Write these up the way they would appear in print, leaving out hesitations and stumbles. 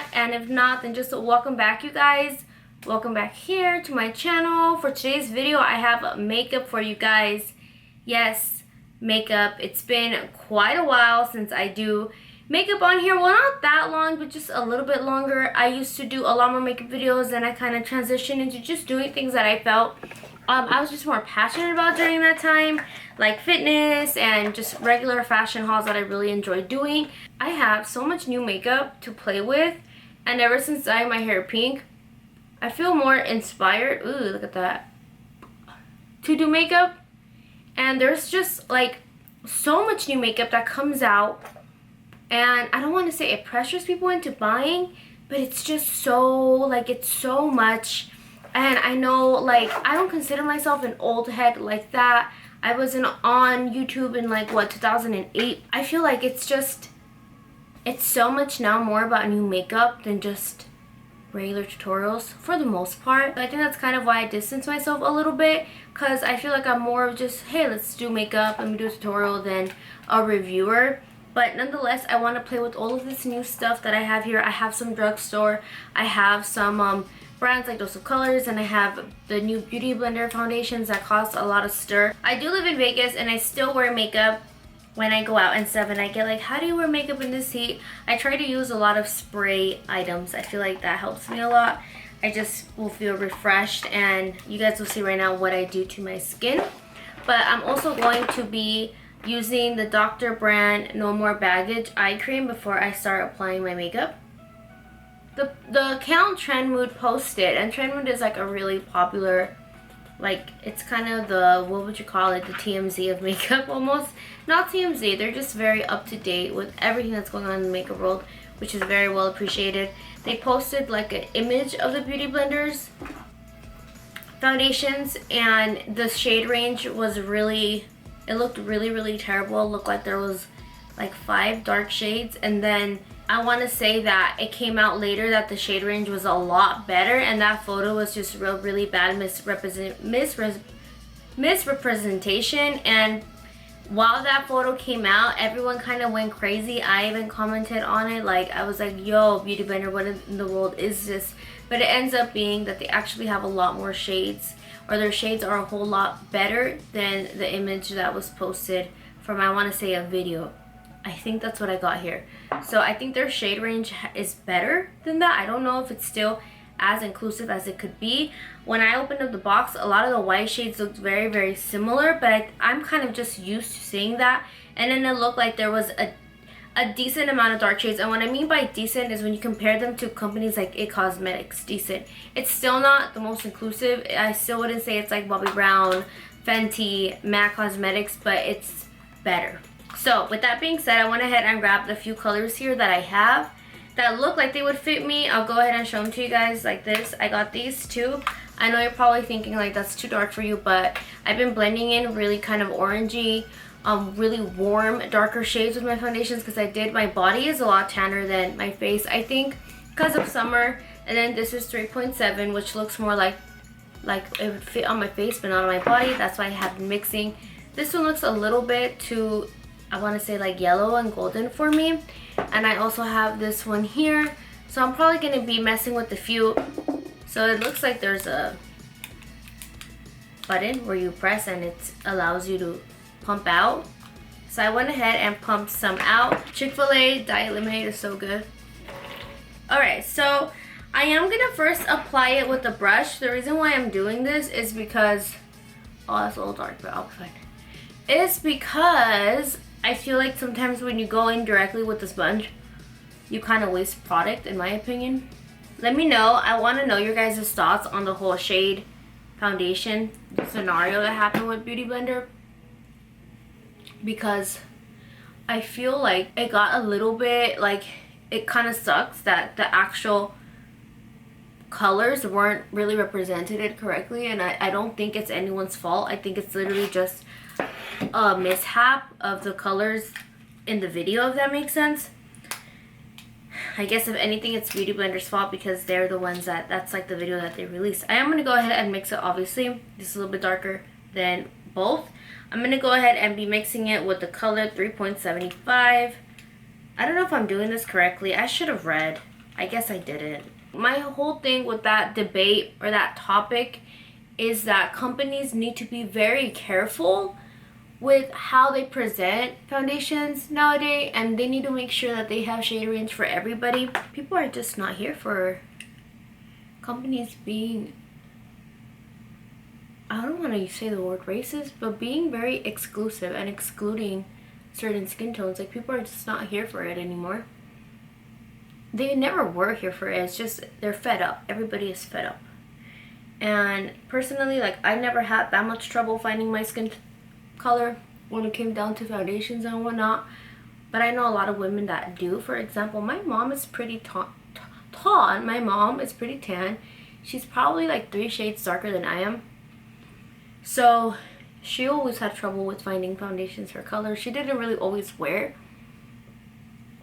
not, and if not, then just welcome back, you guys. Welcome back here to my channel. For today's video, I have makeup for you guys. Yes, makeup. It's been quite a while since I do makeup on here. Well, not that long, but just a little bit longer. I used to do a lot more makeup videos, and I kind of transitioned into just doing things that I felt I was just more passionate about during that time, like fitness and just regular fashion hauls that I really enjoyed doing. I have so much new makeup to play with, and ever since dyeing my hair pink, I feel more inspired, ooh, look at that, to do makeup. And there's just like so much new makeup that comes out, and I don't want to say it pressures people into buying, but it's just so, like, it's so much. And I know, like, I don't consider myself an old head like that. I wasn't on YouTube in, like, what, 2008? I feel like it's so much now more about new makeup than just regular tutorials for the most part. But I think that's kind of why I distance myself a little bit, because I feel like I'm more of just, hey, let's do makeup, let me do a tutorial, than a reviewer. But nonetheless, I want to play with all of this new stuff that I have here. I have some drugstore, I have some brands like Dose of Colors, and I have the new Beauty Blender foundations that cost a lot of stir. I do live in Vegas, and I still wear makeup when I go out and stuff, and I get like, how do you wear makeup in this heat? I try to use a lot of spray items. I feel like that helps me a lot. I just will feel refreshed, and you guys will see right now what I do to my skin. But I'm also going to be using the Dr. brand No More Baggage eye cream before I start applying my makeup. The account Trendmood posted, and Trendmood is like a really popular, like, it's kind of the, what would you call it, the TMZ of makeup almost. Not TMZ, they're just very up to date with everything that's going on in the makeup world, which is very well appreciated. They posted like an image of the Beauty Blenders foundations, and the shade range was really, it looked really terrible. It looked like there was like 5 dark shades, and then I want to say that it came out later that the shade range was a lot better, and that photo was just really bad misrepresentation. And while that photo came out, everyone kind of went crazy. I even commented on it, like, I was like, yo, Beauty Blender, what in the world is this? But it ends up being that they actually have a lot more shades, or their shades are a whole lot better than the image that was posted from, I want to say, a video. I think that's what I got here. So I think their shade range is better than that. I don't know if it's still as inclusive as it could be. When I opened up the box, a lot of the white shades looked very similar, but I'm kind of just used to seeing that. And then it looked like there was a decent amount of dark shades. And what I mean by decent is when you compare them to companies like It Cosmetics, decent. It's still not the most inclusive. I still wouldn't say it's like Bobbi Brown, Fenty, MAC Cosmetics, but it's better. So with that being said, I went ahead and grabbed a few colors here that I have that look like they would fit me. I'll go ahead and show them to you guys like this. I got these two. I know you're probably thinking like that's too dark for you, but I've been blending in really kind of orangey, really warm, darker shades with my foundations, because my body is a lot tanner than my face, I think, because of summer. And then this is 3.7, which looks more like it would fit on my face but not on my body. That's why I have been mixing. This one looks a little bit too, I want to say, like yellow and golden for me. And I also have this one here, so I'm probably going to be messing with a few. So it looks like there's a button where you press and it allows you to pump out. So I went ahead and pumped some out. Chick-fil-A Diet Lemonade is so good. Alright, so I am going to first apply it with a brush. The reason why I'm doing this is because, oh, that's a little dark, but I'll be fine. It's because I feel like sometimes when you go in directly with the sponge, you kind of waste product, in my opinion. Let me know. I want to know your guys' thoughts on the whole shade foundation scenario that happened with Beauty Blender, because I feel like it got a little bit, like, it kind of sucks that the actual colors weren't really represented correctly, and I don't think it's anyone's fault. I think it's literally just a mishap of the colors in the video, if that makes sense. I guess if anything, it's Beauty Blender's fault, because they're the ones that's like the video that they released. I am going to go ahead and mix it, obviously. This is a little bit darker than both. I'm going to go ahead and be mixing it with the color 3.75. I don't know if I'm doing this correctly. I should have read. I guess I didn't. My whole thing with that debate or that topic is that companies need to be very careful with how they present foundations nowadays, and they need to make sure that they have shade range for everybody. People are just not here for companies being, I don't want to say the word racist, but being very exclusive and excluding certain skin tones. Like, people are just not here for it anymore. They never were here for it. It's just they're fed up. Everybody is fed up. And personally, like, I never had that much trouble finding my skin color when it came down to foundations and whatnot, but I know a lot of women that do. For example, my mom is pretty tall, and my mom is pretty tan. She's probably like 3 shades darker than I am, so she always had trouble with finding foundations her color. She didn't really always wear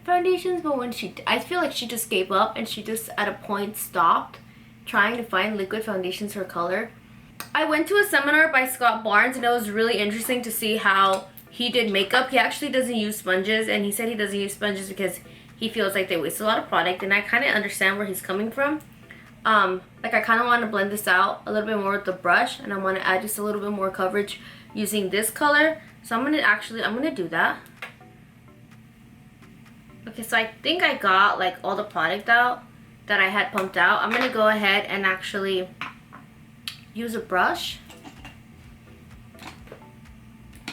foundations, but when I feel like she just gave up, and she just at a point stopped trying to find liquid foundations her color. I went to a seminar by Scott Barnes, and it was really interesting to see how he did makeup. He actually doesn't use sponges, and he said he doesn't use sponges because he feels like they waste a lot of product, and I kind of understand where he's coming from. Like, I kind of want to blend this out a little bit more with the brush, and I want to add just a little bit more coverage using this color. So I'm gonna do that. Okay, so I think I got like all the product out that I had pumped out. I'm gonna go ahead and actually use a brush.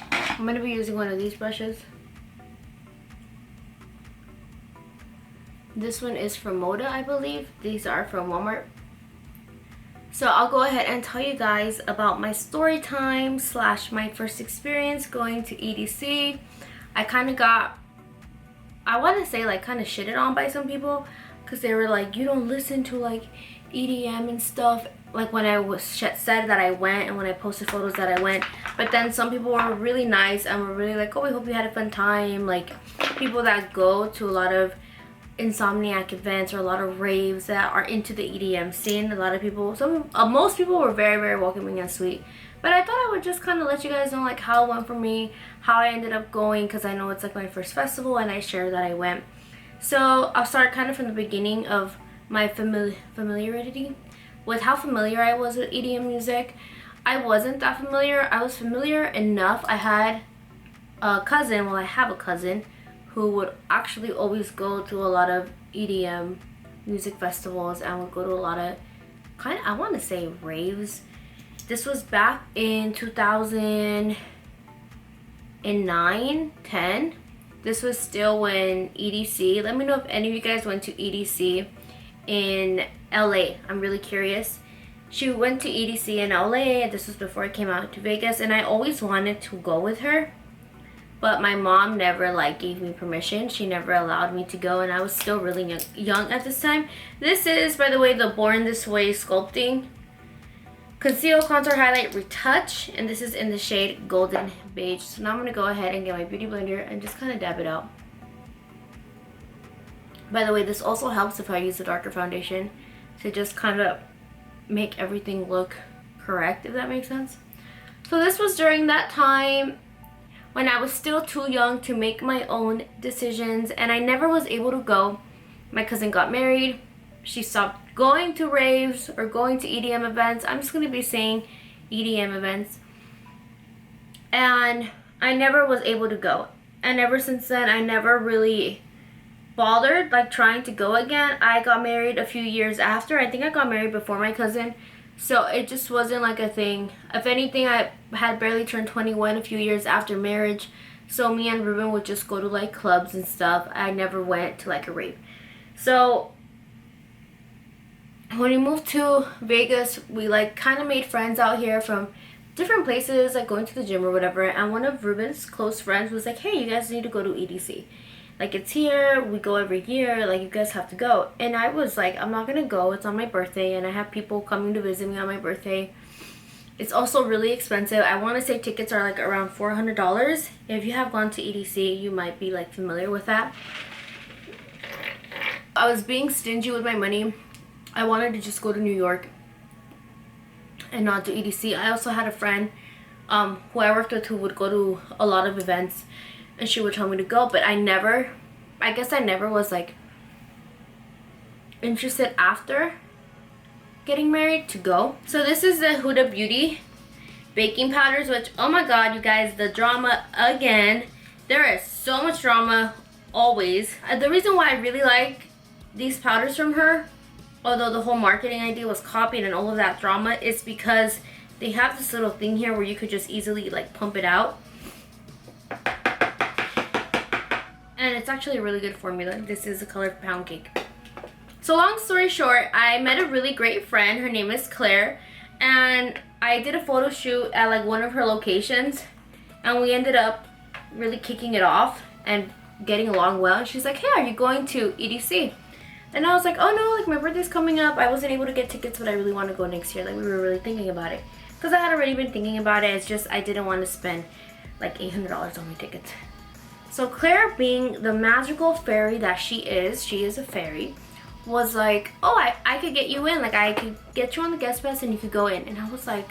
I'm going to be using one of these brushes. This one is from Moda, I believe. These are from Walmart. So I'll go ahead and tell you guys about my story time / my first experience going to EDC. I kind of got, I want to say, like, kind of shitted on by some people because they were like, you don't listen to like EDM and stuff. Like, when I was said that I went, and when I posted photos that I went. But then some people were really nice and were really like, oh, we hope you had a fun time. Like, people that go to a lot of insomniac events or a lot of raves that are into the EDM scene, a lot of people, most people were very, very welcoming and sweet. But I thought I would just kind of let you guys know like how it went for me, how I ended up going, because I know it's like my first festival, and I share that I went. So I'll start kind of from the beginning of my familiarity with how familiar I was with EDM music. I wasn't that familiar. I was familiar enough. I had a cousin, well, I have a cousin who would actually always go to a lot of EDM music festivals and would go to a lot of I want to say raves. This was back in 2009, 10. This was still when EDC, let me know if any of you guys went to EDC in LA. I'm really curious. She went to EDC in LA. This was before I came out to Vegas, and I always wanted to go with her, but my mom never like gave me permission. She never allowed me to go, and I was still really young at this time. This is, by the way, the Born This Way Sculpting Conceal Contour Highlight Retouch, and this is in the shade Golden Beige. So now I'm going to go ahead and get my beauty blender and just kind of dab it out. By the way, this also helps if I use a darker foundation to just kind of make everything look correct, if that makes sense. So this was during that time when I was still too young to make my own decisions, and I never was able to go. My cousin got married. She stopped going to raves or going to EDM events. I'm just going to be saying EDM events. And I never was able to go. And ever since then, I never really bothered like trying to go again. I got married a few years after. I think I got married before my cousin. So it just wasn't like a thing. If anything, I had barely turned 21 a few years after marriage. So me and Grwm would just go to like clubs and stuff. I never went to like a rave. So when we moved to Vegas, we like kind of made friends out here from different places, like going to the gym or whatever. And one of Ruben's close friends was like, hey, you guys need to go to EDC. Like, it's here, we go every year, like, you guys have to go. And I was like, I'm not gonna go, it's on my birthday, and I have people coming to visit me on my birthday. It's also really expensive. I want to say tickets are like around $400. If you have gone to EDC, you might be like familiar with that. I was being stingy with my money. I wanted to just go to New York and not do EDC. I also had a friend who I worked with who would go to a lot of events, and she would tell me to go, but I guess I never was like interested after getting married to go. So this is the Huda Beauty baking powders, which, oh my god, you guys, the drama again. There is so much drama always. The reason why I really like these powders from her, although the whole marketing idea was copied and all of that drama, is because they have this little thing here where you could just easily like pump it out. And it's actually a really good formula. This is the color of pound cake. So long story short, I met a really great friend. Her name is Claire. And I did a photo shoot at like one of her locations. And we ended up really kicking it off and getting along well. And she's like, hey, are you going to EDC? And I was like, oh no, like my birthday's coming up. I wasn't able to get tickets, but I really want to go next year. Like we were really thinking about it. Because I had already been thinking about it. It's just I didn't want to spend like $800 on my tickets. So Claire, being the magical fairy that she is a fairy, was like, oh, I could get you in. Like I could get you on the guest pass and you could go in. And I was like,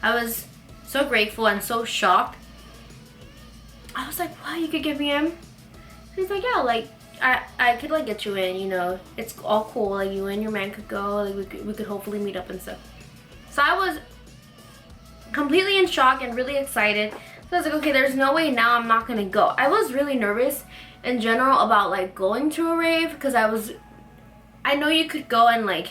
I was so grateful and so shocked. I was like, wow, you could get me in? She's like, yeah, like I could like get you in, you know, it's all cool. Like you and your man could go, like we could hopefully meet up and stuff. So I was completely in shock and really excited. So I was like, okay, there's no way now I'm not gonna go. I was really nervous in general about like going to a rave because I know you could go and like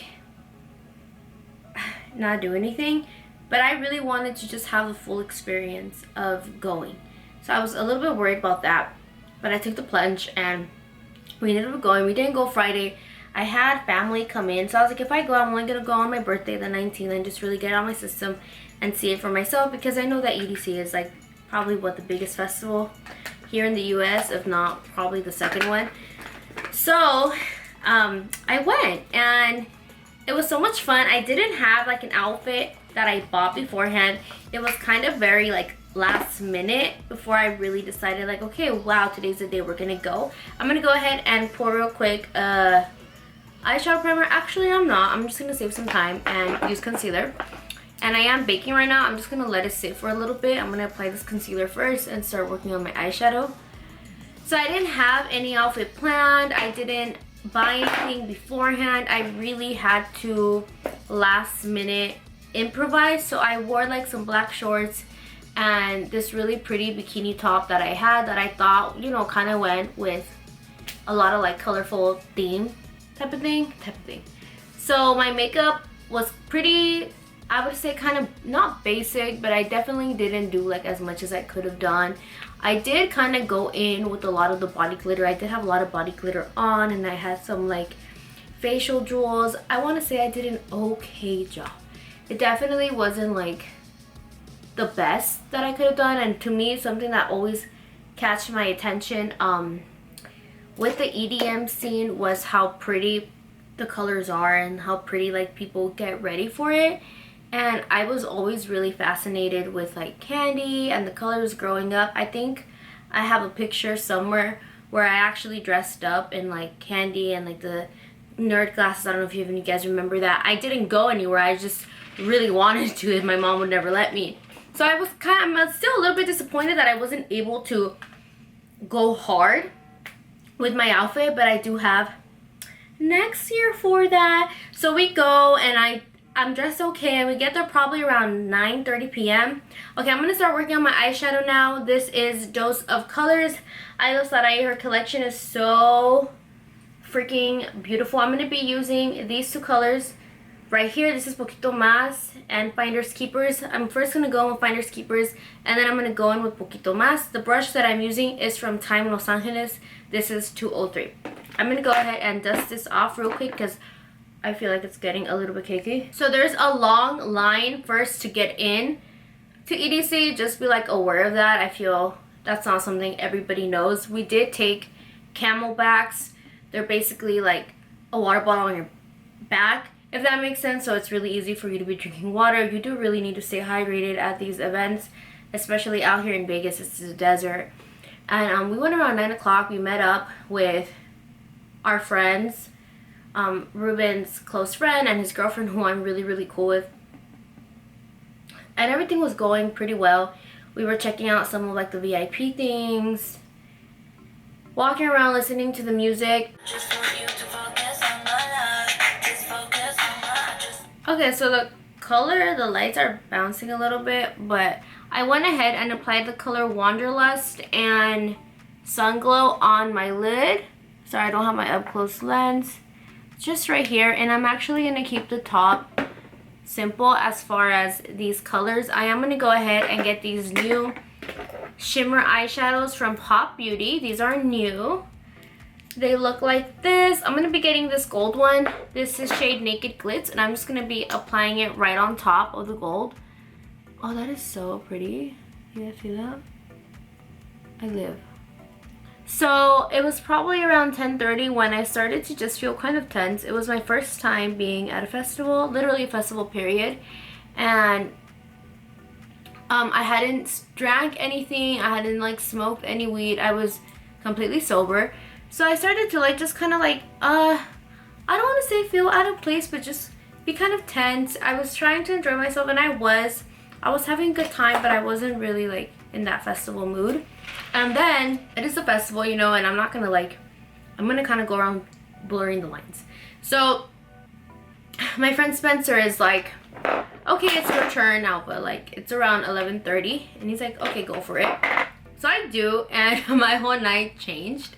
not do anything, but I really wanted to just have the full experience of going. So I was a little bit worried about that, but I took the plunge and we ended up going. We didn't go Friday. I had family come in, so I was like, if I go, I'm only gonna go on my birthday, the 19th, and just really get it on my system and see it for myself, because I know that EDC is like probably the biggest festival here in the US, if not probably the second one. So I went and it was so much fun. I didn't have like an outfit that I bought beforehand. It was kind of very like last minute before I really decided like, okay, wow, today's the day we're gonna go. I'm gonna go ahead and pour real quick eyeshadow primer. Actually, I'm not. I'm just gonna save some time and use concealer. And I am baking right now. I'm just gonna let it sit for a little bit. I'm gonna apply this concealer first and start working on my eyeshadow. So I didn't have any outfit planned. I didn't buy anything beforehand. I really had to last minute improvise. So I wore like some black shorts and this really pretty bikini top that I had that I thought, you know, kind of went with a lot of like colorful theme type of thing. So my makeup was pretty, I would say, kind of not basic, but I definitely didn't do like as much as I could have done. I did kind of go in with a lot of the body glitter. I did have a lot of body glitter on, and I had some like facial jewels. I want to say I did an okay job. It definitely wasn't like the best that I could have done, and to me, something that always catch my attention with the EDM scene was how pretty the colors are and how pretty like people get ready for it. And I was always really fascinated with like candy and the colors growing up. I think I have a picture somewhere where I actually dressed up in like candy and like the nerd glasses. I don't know if you guys remember that. I didn't go anywhere. I just really wanted to, and my mom would never let me. So I'm still a little bit disappointed that I wasn't able to go hard with my outfit, but I do have next year for that. So we go and I'm dressed okay, and we get there probably around 9:30 p.m. Okay, I'm going to start working on my eyeshadow now. This is Dose of Colors. Her collection is so freaking beautiful. I'm going to be using these two colors right here. This is Poquito Más and Finders Keepers. I'm first going to go in with Finders Keepers, and then I'm going to go in with Poquito Más. The brush that I'm using is from Time Los Angeles. This is 203. I'm going to go ahead and dust this off real quick because I feel like it's getting a little bit cakey. So there's a long line first to get in to EDC. Just be like aware of that. I feel that's not something everybody knows. We did take camelbacks. They're basically like a water bottle on your back, if that makes sense. So it's really easy for you to be drinking water. You do really need to stay hydrated at these events, especially out here in Vegas. It's a desert. And we went around 9 o'clock. We met up with our friends. Ruben's close friend and his girlfriend, who I'm really cool with, and everything was going pretty well. We were checking out some of like the VIP things, walking around listening to the music. Just want you to focus on Okay, so the color, the lights are bouncing a little bit, but I went ahead and applied the color Wanderlust and Sunglow on my lid. Sorry, I don't have my up close lens. Just right here, and I'm actually going to keep the top simple as far as these colors. I am going to go ahead and get these new shimmer eyeshadows from Pop Beauty. These are new. They look like this. I'm going to be getting this gold one. This is shade Naked Glitz, and I'm just going to be applying it right on top of the gold. Oh, that is so pretty. You guys see that? I live. So it was probably around 10:30 when I started to just feel kind of tense. It was my first time being at a festival, literally a festival period, and I hadn't drank anything. I hadn't like smoked any weed. I was completely sober. So I started to like just kind of like I don't want to say feel out of place, but just be kind of tense. I was trying to enjoy myself, and I was having a good time, but I wasn't really like in that festival mood. And then it is a festival, you know, and I'm not gonna like, I'm gonna kind of go around blurring the lines. So my friend Spencer is like, okay, it's your turn now, but like it's around 11:30, and he's like, okay, go for it. So I do, and my whole night changed.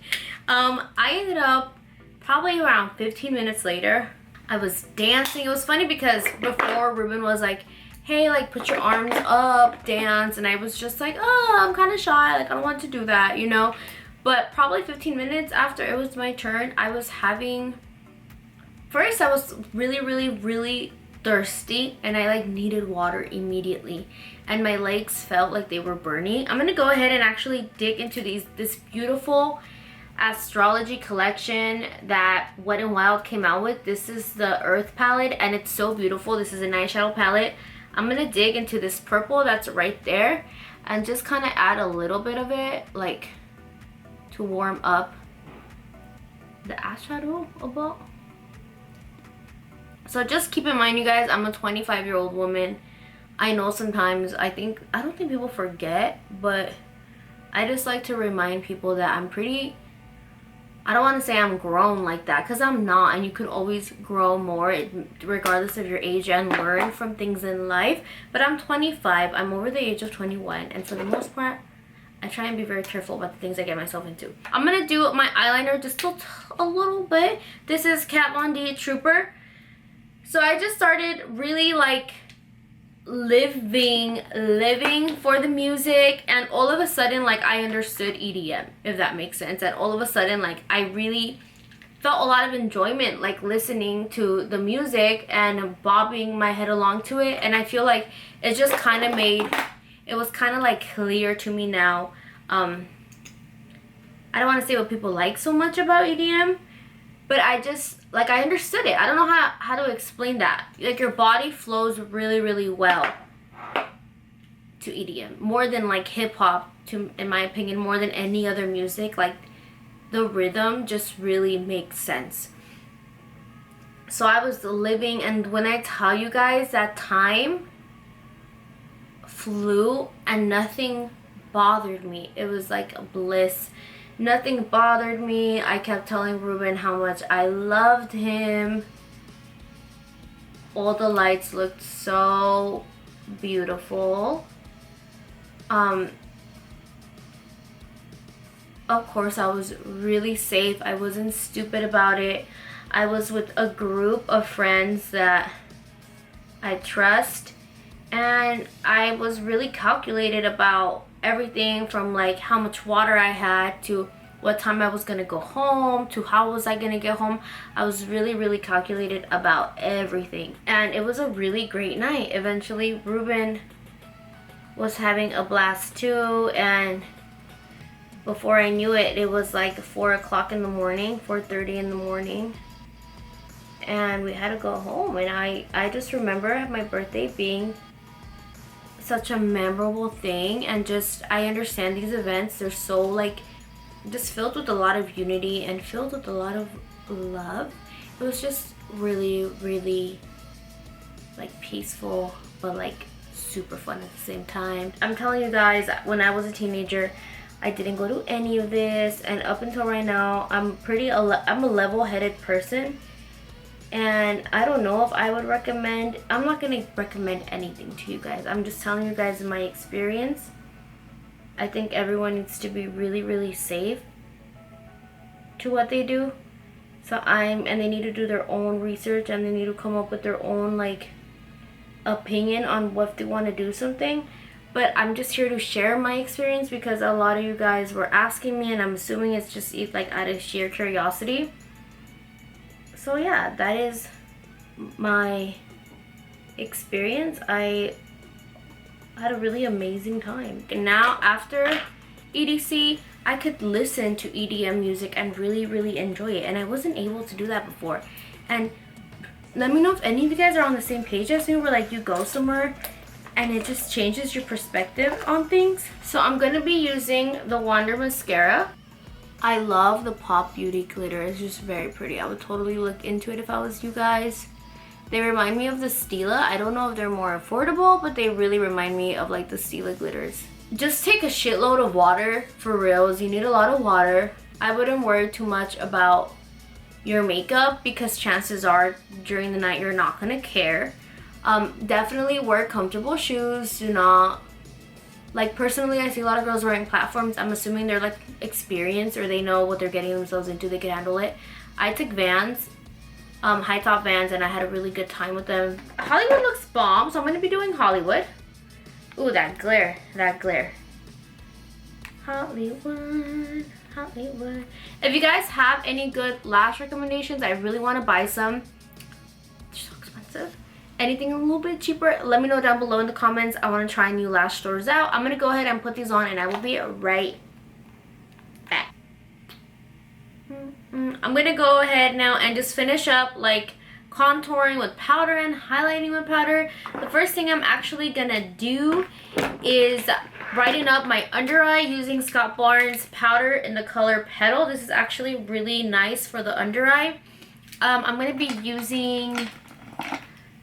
I ended up probably around 15 minutes later, I was dancing. It was funny because before Ruben was like, hey, like put your arms up, dance, and I was just like, oh, I'm kind of shy, like I don't want to do that, you know. But probably 15 minutes after it was my turn, I was having, first I was really thirsty, and I like needed water immediately, and my legs felt like they were burning. I'm gonna go ahead and actually dig into this beautiful astrology collection that Wet n Wild came out with. This is the Earth palette, and it's so beautiful. This is an eyeshadow palette. I'm gonna dig into this purple that's right there and just kind of add a little bit of it, like to warm up the eyeshadow a bit. So just keep in mind, you guys, I'm a 25-year-old woman. I know sometimes I don't think people forget, but I just like to remind people that I'm pretty, I don't want to say I'm grown like that, because I'm not, and you could always grow more regardless of your age and learn from things in life. But I'm 25, I'm over the age of 21, and for the most part I try and be very careful about the things I get myself into. I'm gonna do my eyeliner just a little bit. This is Kat Von D Trooper. So I just started really like living for the music, and all of a sudden like I understood EDM, if that makes sense. And all of a sudden like I really felt a lot of enjoyment like listening to the music and bobbing my head along to it. And I feel like it just kind of it was kind of like clear to me now. I don't want to say what people like so much about EDM, but I just like I understood it. I don't know how to explain that. Like your body flows really well to EDM, more than like hip hop, in my opinion, more than any other music. Like the rhythm just really makes sense. So I was living, and when I tell you guys that time flew and nothing bothered me, it was like a bliss. Nothing bothered me. I kept telling Ruben how much I loved him. All the lights looked so beautiful. Of course, I was really safe. I wasn't stupid about it. I was with a group of friends that I trust, and I was really calculated about everything, from like how much water I had to what time I was gonna go home to how was I gonna get home. I was really calculated about everything, and it was a really great night. Eventually Ruben was having a blast too, and before I knew it, it was like 4 o'clock in the morning, 4:30 in the morning, and we had to go home. And I just remember my birthday being such a memorable thing, and just I understand these events, they're so like just filled with a lot of unity and filled with a lot of love. It was just really like peaceful, but like super fun at the same time. I'm telling you guys, when I was a teenager, I didn't go to any of this, and up until right now I'm a level-headed person, And I don't know if I would recommend, I'm not going to recommend anything to you guys. I'm just telling you guys my experience. I think everyone needs to be really, really safe to what they do. And they need to do their own research, and they need to come up with their own like opinion on what they want to do something. But I'm just here to share my experience because a lot of you guys were asking me, and I'm assuming it's just like out of sheer curiosity. So yeah, that is my experience. I had a really amazing time. And now after EDC, I could listen to EDM music and really, really enjoy it. And I wasn't able to do that before. And let me know if any of you guys are on the same page as me, where like you go somewhere and it just changes your perspective on things. So I'm going to be using the Wonder Mascara. I love the Pop Beauty glitter. It's just very pretty. I would totally look into it if I was you guys. They remind me of the Stila. I don't know if they're more affordable, but they really remind me of like the Stila glitters. Just take a shitload of water, for reals. You need a lot of water. I wouldn't worry too much about your makeup because chances are during the night you're not gonna care. Definitely wear comfortable shoes. Do not, like personally I see a lot of girls wearing platforms. I'm assuming they're like experienced or they know what they're getting themselves into. They can handle it. I took Vans, high top Vans, and I had a really good time with them. Hollywood looks bomb, so I'm gonna be doing Hollywood. Ooh, that glare, that glare. Hollywood, Hollywood. If you guys have any good lash recommendations, I really want to buy some. They're so expensive. Anything a little bit cheaper, let me know down below in the comments. I want to try new lash stores out. I'm going to go ahead and put these on and I will be right back. I'm going to go ahead now and just finish up like contouring with powder and highlighting with powder. The first thing I'm actually going to do is brighten up my under eye using Scott Barnes powder in the color Petal. This is actually really nice for the under eye. I'm going to be using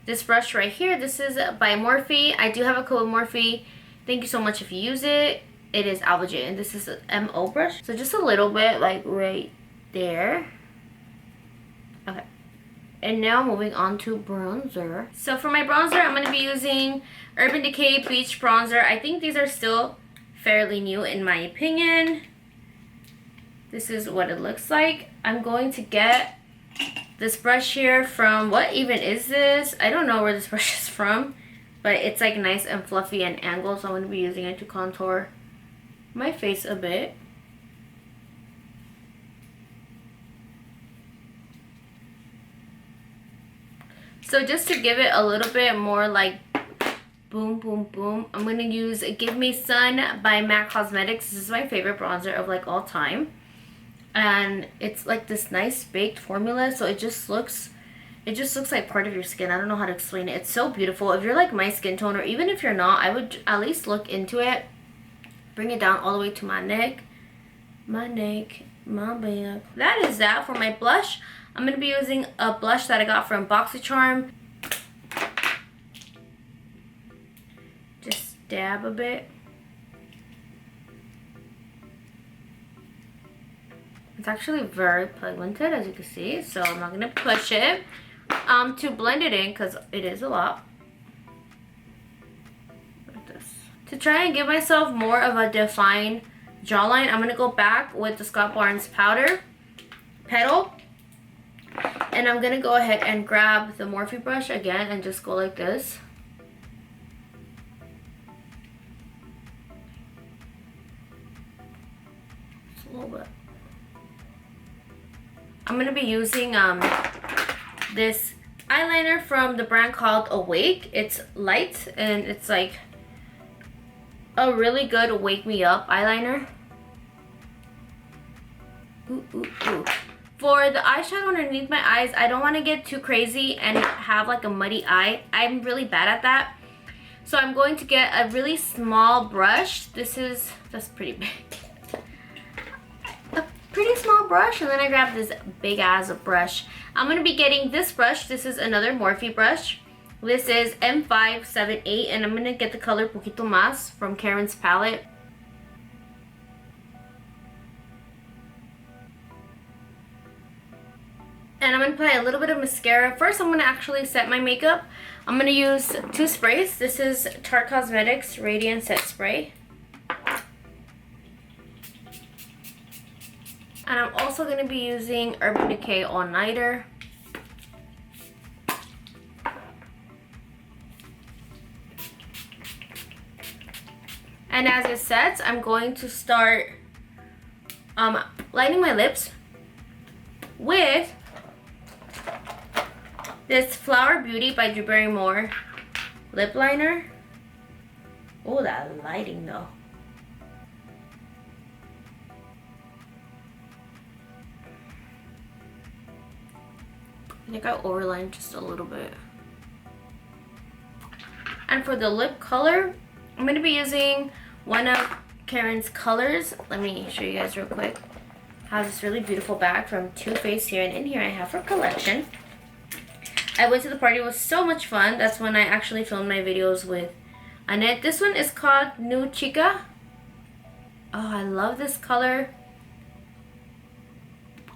this brush right here. This is by Morphe. I do have a code Morphe. Thank you so much if you use it. It is Alvajay, and this is an MO brush. So just a little bit, like right there. Okay. And now moving on to bronzer. So for my bronzer, I'm going to be using Urban Decay Beach Bronzer. I think these are still fairly new in my opinion. This is what it looks like. I'm going to get this brush here from, what even is this? I don't know where this brush is from, but it's like nice and fluffy and angled, so I'm going to be using it to contour my face a bit. So just to give it a little bit more like boom, boom, boom, I'm going to use Give Me Sun by MAC Cosmetics. This is my favorite bronzer of like all time. And it's like this nice baked formula, so it just looks like part of your skin. I don't know how to explain it. It's so beautiful. If you're like my skin tone, or even if you're not, I would at least look into it. Bring it down all the way to my neck, my back. That is that. For my blush, I'm going to be using a blush that I got from BoxyCharm. Just dab a bit. It's actually very pigmented, as you can see, so I'm not going to push it to blend it in because it is a lot. Like this. To try and give myself more of a defined jawline, I'm going to go back with the Scott Barnes powder, Petal. And I'm going to go ahead and grab the Morphe brush again and just go like this. Just a little bit. I'm going to be using this eyeliner from the brand called Awake. It's light and it's like a really good wake me up eyeliner. Ooh, ooh, ooh. For the eyeshadow underneath my eyes, I don't want to get too crazy and have like a muddy eye. I'm really bad at that. So I'm going to get a really small brush. That's pretty big. A pretty small brush, and then I grab this big ass brush. I'm going to be getting this brush. This is another Morphe brush. This is M578, and I'm going to get the color Poquito Más from Karen's palette. And I'm going to apply a little bit of mascara. First, I'm going to actually set my makeup. I'm going to use 2 sprays. This is Tarte Cosmetics Radiant Set Spray. And I'm also going to be using Urban Decay All Nighter. And as it sets, I'm going to start lining my lips with this Flower Beauty by Drew Barrymore lip liner. Oh, that lighting though. I think I overlined just a little bit. And for the lip color, I'm going to be using one of Karen's colors. Let me show you guys real quick. I have this really beautiful bag from Too Faced here, and in here I have her collection. I went to the party. It was so much fun. That's when I actually filmed my videos with Annette. This one is called New Chica. Oh, I love this color.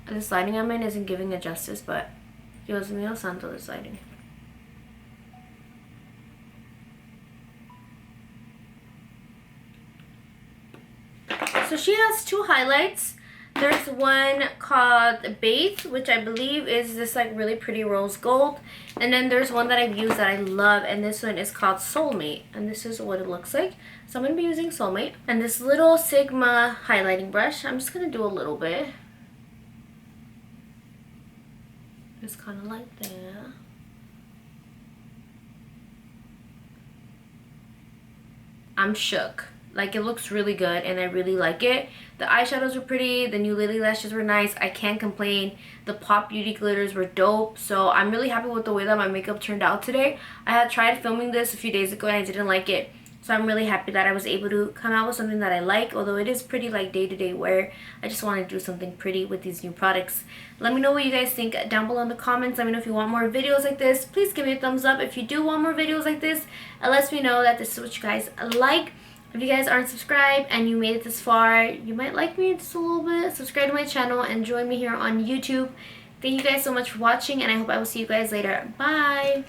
This lighting I'm in isn't giving it justice, but Dios mío santo, this lighting. So she has 2 highlights. There's one called Bathe, which I believe is this like really pretty rose gold. And then there's one that I've used that I love, and this one is called Soulmate. And this is what it looks like. So I'm going to be using Soulmate. And this little Sigma highlighting brush, I'm just going to do a little bit. Just kind of like that. I'm shook. Like, it looks really good and I really like it. The eyeshadows were pretty. The new lily lashes were nice. I can't complain. The Pop Beauty glitters were dope. So I'm really happy with the way that my makeup turned out today. I had tried filming this a few days ago and I didn't like it. So I'm really happy that I was able to come out with something that I like. Although it is pretty like day-to-day wear. I just want to do something pretty with these new products. Let me know what you guys think down below in the comments. Let me know if you want more videos like this. Please give me a thumbs up if you do want more videos like this. It lets me know that this is what you guys like. If you guys aren't subscribed and you made it this far, you might like me just a little bit. Subscribe to my channel and join me here on YouTube. Thank you guys so much for watching, and I hope I will see you guys later. Bye!